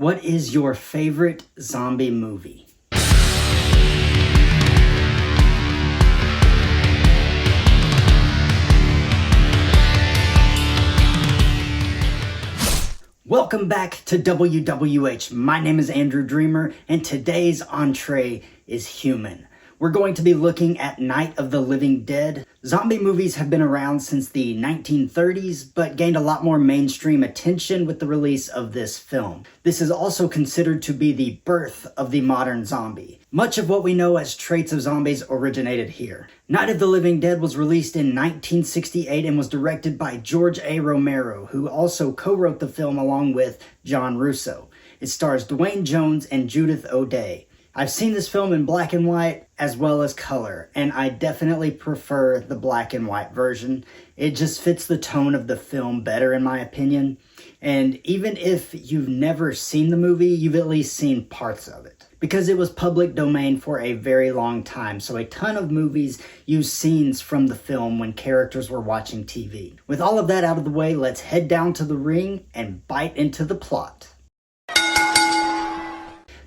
What is your favorite zombie movie? Welcome back to WWH. My name is Andrew Dreamer, and today's entree is human. We're going to be looking at Night of the Living Dead. Zombie movies have been around since the 1930s, but gained a lot more mainstream attention with the release of this film. This is also considered to be the birth of the modern zombie. Much of what we know as traits of zombies originated here. Night of the Living Dead was released in 1968 and was directed by George A. Romero, who also co-wrote the film along with John Russo. It stars Duane Jones and Judith O'Day. I've seen this film in black and white as well as color, and I definitely prefer the black and white version. It just fits the tone of the film better in my opinion. And even if you've never seen the movie, you've at least seen parts of it. Because it was public domain for a very long time, so a ton of movies use scenes from the film when characters were watching TV. With all of that out of the way, let's head down to the ring and bite into the plot.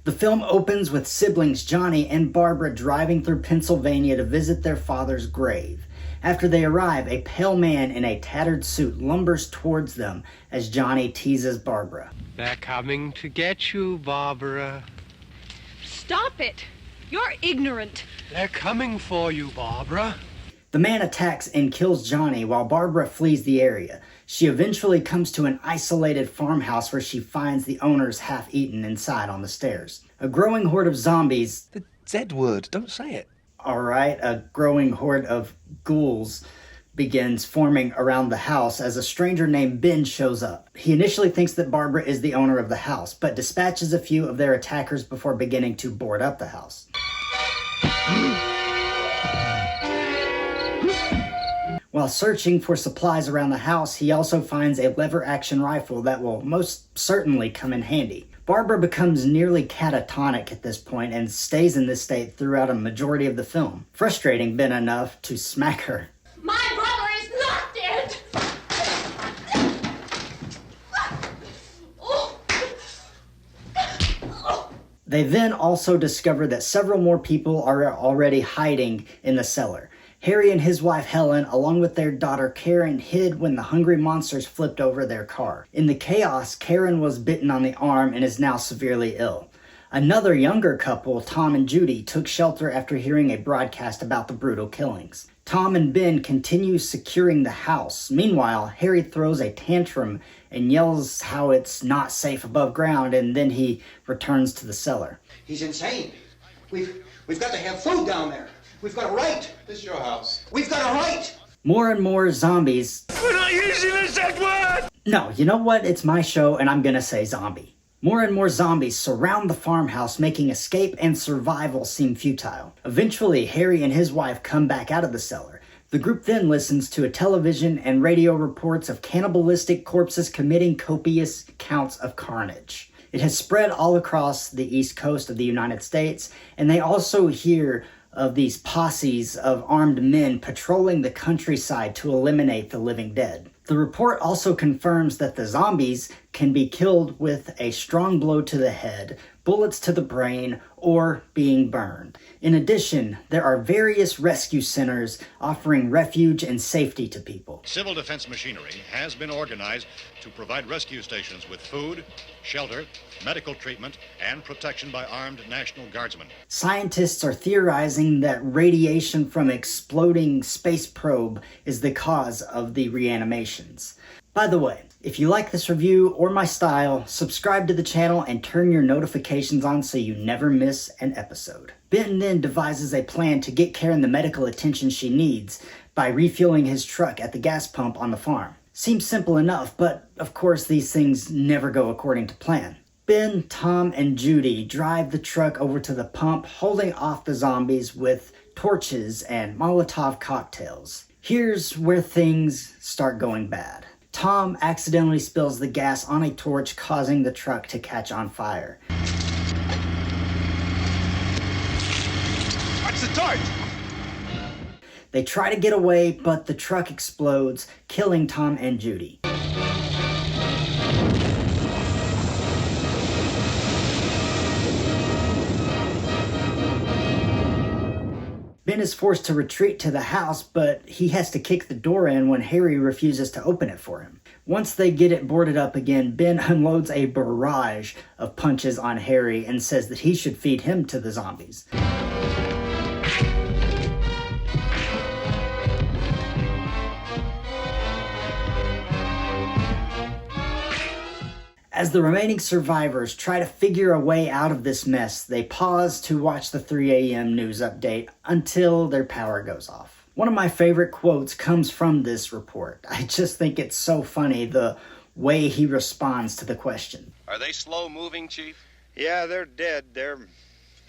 The film opens with siblings Johnny and Barbara driving through Pennsylvania to visit their father's grave. After they arrive, a pale man in a tattered suit lumbers towards them as Johnny teases Barbara. They're coming to get you, Barbara. Stop it! You're ignorant. They're coming for you, Barbara. The man attacks and kills Johnny while Barbara flees the area. She eventually comes to an isolated farmhouse where she finds the owners half-eaten inside on the stairs. A growing horde of zombies... The Z word, don't say it. Alright, a growing horde of ghouls begins forming around the house as a stranger named Ben shows up. He initially thinks that Barbara is the owner of the house, but dispatches a few of their attackers before beginning to board up the house. While searching for supplies around the house, he also finds a lever-action rifle that will most certainly come in handy. Barbara becomes nearly catatonic at this point and stays in this state throughout a majority of the film, frustrating Ben enough to smack her. My brother is not dead! They then also discover that several more people are already hiding in the cellar. Harry and his wife Helen, along with their daughter Karen, hid when the hungry monsters flipped over their car. In the chaos, Karen was bitten on the arm and is now severely ill. Another younger couple, Tom and Judy, took shelter after hearing a broadcast about the brutal killings. Tom and Ben continue securing the house. Meanwhile, Harry throws a tantrum and yells how it's not safe above ground, and then he returns to the cellar. He's insane. We've got to have food down there. We've got a right. This is your house. We've got a right. More and more zombies... We're not using the Z word! No, you know what? It's my show and I'm gonna say zombie. More and more zombies surround the farmhouse, making escape and survival seem futile. Eventually, Harry and his wife come back out of the cellar. The group then listens to a television and radio reports of cannibalistic corpses committing copious counts of carnage. It has spread all across the east coast of the United States, and they also hear of these posses of armed men patrolling the countryside to eliminate the living dead. The report also confirms that the zombies can be killed with a strong blow to the head, bullets to the brain, or being burned. In addition, there are various rescue centers offering refuge and safety to people. Civil defense machinery has been organized to provide rescue stations with food, shelter, medical treatment, and protection by armed National Guardsmen. Scientists are theorizing that radiation from exploding space probe is the cause of the reanimations. By the way, if you like this review or my style, subscribe to the channel and turn your notifications on so you never miss an episode. Ben then devises a plan to get Karen the medical attention she needs by refueling his truck at the gas pump on the farm. Seems simple enough, but of course these things never go according to plan. Ben, Tom, and Judy drive the truck over to the pump, holding off the zombies with torches and Molotov cocktails. Here's where things start going bad. Tom accidentally spills the gas on a torch, causing the truck to catch on fire. Watch the torch! They try to get away, but the truck explodes, killing Tom and Judy. Ben is forced to retreat to the house, but he has to kick the door in when Harry refuses to open it for him. Once they get it boarded up again, Ben unloads a barrage of punches on Harry and says that he should feed him to the zombies. As the remaining survivors try to figure a way out of this mess, they pause to watch the 3 a.m. news update until their power goes off. One of my favorite quotes comes from this report. I just think it's so funny the way he responds to the question. Are they slow moving, Chief? Yeah, they're dead. They're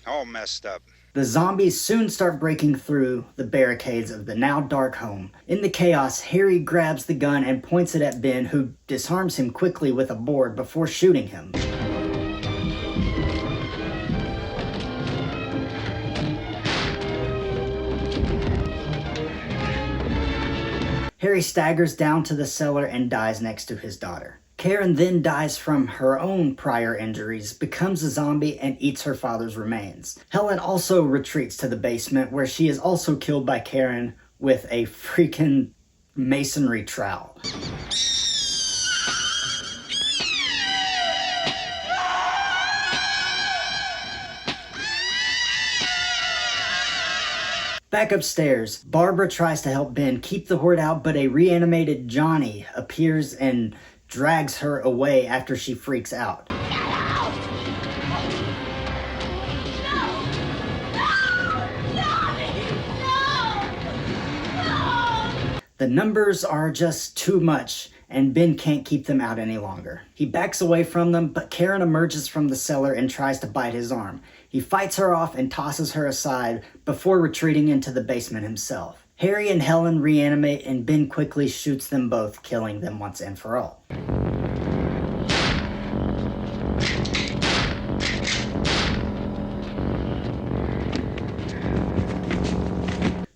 all messed up. The zombies soon start breaking through the barricades of the now dark home. In the chaos, Harry grabs the gun and points it at Ben, who disarms him quickly with a board before shooting him. Harry staggers down to the cellar and dies next to his daughter. Karen then dies from her own prior injuries, becomes a zombie, and eats her father's remains. Helen also retreats to the basement, where she is also killed by Karen with a freaking masonry trowel. Back upstairs, Barbara tries to help Ben keep the horde out, but a reanimated Johnny appears and drags her away after she freaks out. The numbers are just too much, and Ben can't keep them out any longer. He backs away from them, but Karen emerges from the cellar and tries to bite his arm. He fights her off and tosses her aside before retreating into the basement himself. Harry and Helen reanimate, and Ben quickly shoots them both, killing them once and for all.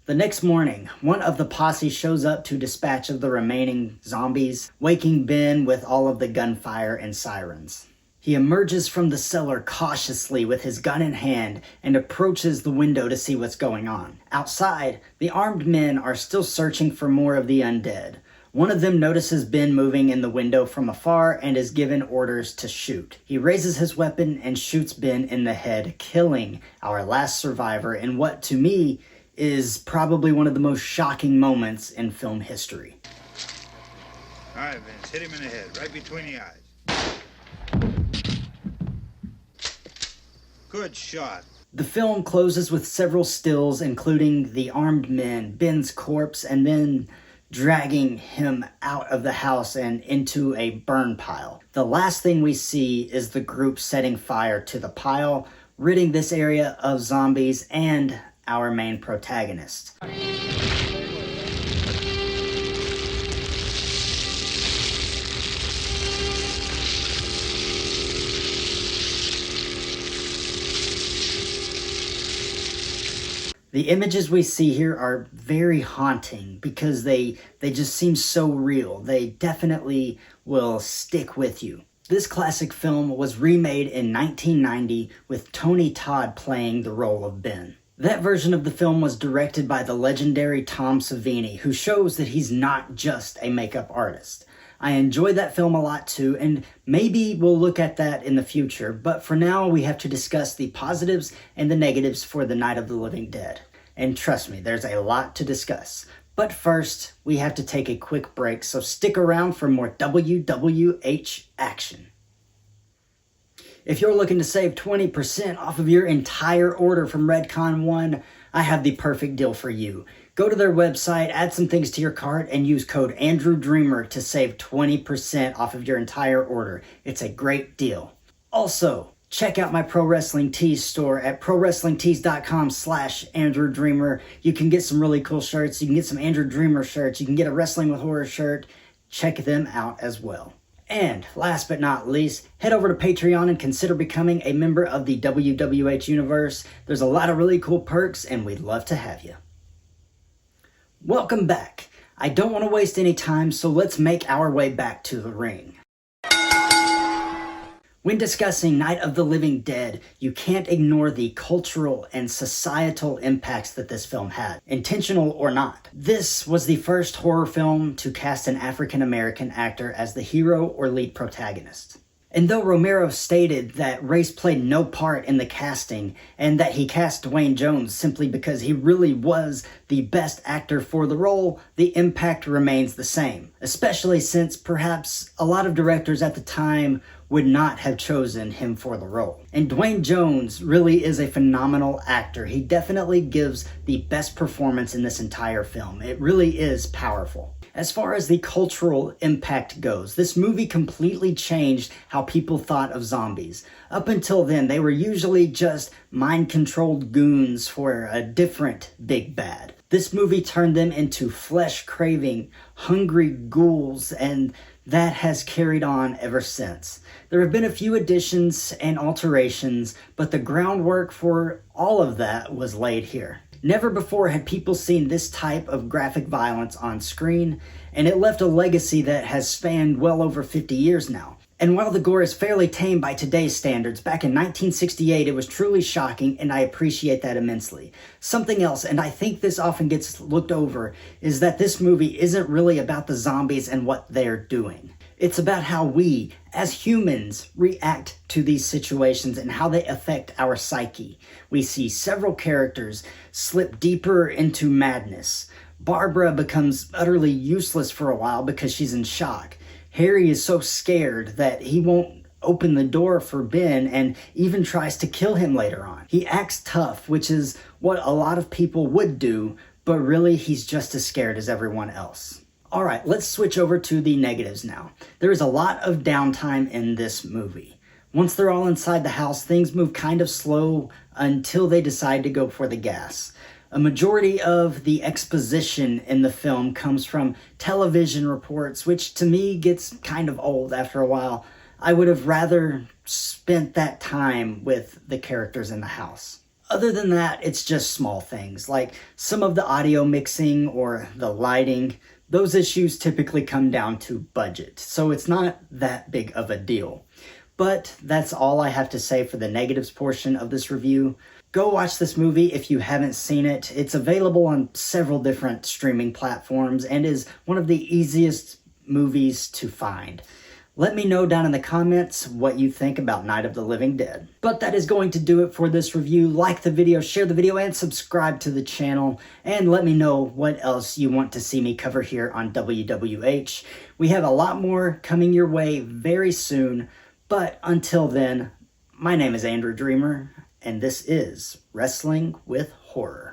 The next morning, one of the posse shows up to dispatch of the remaining zombies, waking Ben with all of the gunfire and sirens. He emerges from the cellar cautiously with his gun in hand and approaches the window to see what's going on. Outside, the armed men are still searching for more of the undead. One of them notices Ben moving in the window from afar and is given orders to shoot. He raises his weapon and shoots Ben in the head, killing our last survivor in what, to me, is probably one of the most shocking moments in film history. All right, Vince, hit him in the head, right between the eyes. Good shot. The film closes with several stills, including the armed men, Ben's corpse, and then dragging him out of the house and into a burn pile. The last thing we see is the group setting fire to the pile, ridding this area of zombies and our main protagonist. The images we see here are very haunting because they just seem so real. They definitely will stick with you. This classic film was remade in 1990 with Tony Todd playing the role of Ben. That version of the film was directed by the legendary Tom Savini, who shows that he's not just a makeup artist. I enjoyed that film a lot too, and maybe we'll look at that in the future, but for now we have to discuss the positives and the negatives for the Night of the Living Dead. And trust me, there's a lot to discuss. But first, we have to take a quick break, so stick around for more WWH action. If you're looking to save 20% off of your entire order from Redcon 1, I have the perfect deal for you. Go to their website, add some things to your cart, and use code AndrewDreamer to save 20% off of your entire order. It's a great deal. Also, check out my Pro Wrestling Tees store at prowrestlingtees.com/AndrewDreamer. You can get some really cool shirts. You can get some Andrew Dreamer shirts. You can get a Wrestling with Horror shirt. Check them out as well. And last but not least, head over to Patreon and consider becoming a member of the WWH Universe. There's a lot of really cool perks, and we'd love to have you. Welcome back. I don't want to waste any time, so let's make our way back to the ring. When discussing Night of the Living Dead, you can't ignore the cultural and societal impacts that this film had, intentional or not. This was the first horror film to cast an African American actor as the hero or lead protagonist. And though Romero stated that race played no part in the casting and that he cast Duane Jones simply because he really was the best actor for the role, the impact remains the same, especially since perhaps a lot of directors at the time would not have chosen him for the role. And Duane Jones really is a phenomenal actor. He definitely gives the best performance in this entire film. It really is powerful. As far as the cultural impact goes, this movie completely changed how people thought of zombies. Up until then, they were usually just mind-controlled goons for a different big bad. This movie turned them into flesh-craving, hungry ghouls, and that has carried on ever since. There have been a few additions and alterations, but the groundwork for all of that was laid here. Never before had people seen this type of graphic violence on screen, and it left a legacy that has spanned well over 50 years now. And while the gore is fairly tame by today's standards, back in 1968 it was truly shocking, and I appreciate that immensely. Something else, and I think this often gets looked over, is that this movie isn't really about the zombies and what they're doing. It's about how we, as humans, react to these situations and how they affect our psyche. We see several characters slip deeper into madness. Barbara becomes utterly useless for a while because she's in shock. Harry is so scared that he won't open the door for Ben and even tries to kill him later on. He acts tough, which is what a lot of people would do, but really he's just as scared as everyone else. Alright, let's switch over to the negatives now. There is a lot of downtime in this movie. Once they're all inside the house, things move kind of slow until they decide to go for the gas. A majority of the exposition in the film comes from television reports, which to me gets kind of old after a while. I would have rather spent that time with the characters in the house. Other than that, it's just small things, like some of the audio mixing or the lighting. Those issues typically come down to budget, so it's not that big of a deal. But that's all I have to say for the negatives portion of this review. Go watch this movie if you haven't seen it. It's available on several different streaming platforms and is one of the easiest movies to find. Let me know down in the comments what you think about Night of the Living Dead. But that is going to do it for this review. Like the video, share the video, and subscribe to the channel. And let me know what else you want to see me cover here on WWH. We have a lot more coming your way very soon. But until then, my name is Andrew Dreamer, and this is Wrestling with Horror.